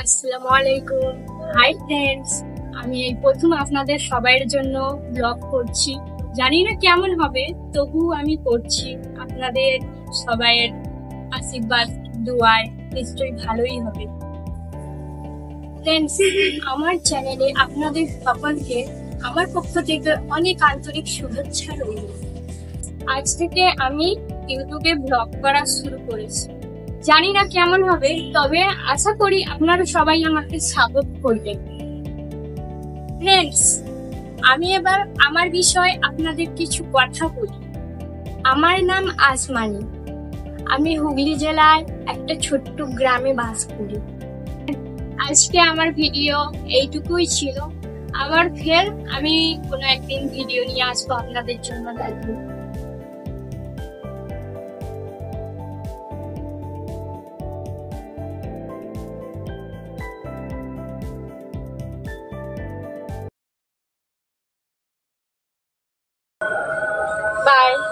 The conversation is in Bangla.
আসসালামু আলাইকুম। হাই ফ্রেন্ডস, আমি এই প্রথম আপনাদের সবাইয়ের জন্য ব্লগ করছি। জানি না কেমন হবে, তবু আমি করছি। আপনাদের সবাইয়ের আশীর্বাদ দোয়ায় নিশ্চয়ই ভালোই হবে। ফ্রেন্ডস, আমার চ্যানেলে আপনাদের সকলকে আমার পক্ষ থেকে অনেক আন্তরিক শুভেচ্ছা রইল। আজ থেকে আমি ইউটিউবে ব্লগ করা শুরু করেছি। জানি না কেমন হবে, তবে আশা করি আপনারা সবাই আমাকে সাপোর্ট করবেন। ফ্রেন্ডস, আমি এবার আমার বিষয়ে আপনাদের কিছু কথা বলি। আমার নাম আসমানি। আমি হুগলি জেলায় একটা ছোট্ট গ্রামে বাস করি। আজকে আমার ভিডিও এইটুকুই ছিল। আবার ফের আমি কোনো একদিন ভিডিও নিয়ে আসবো আপনাদের জন্য। দেখবো। Bye.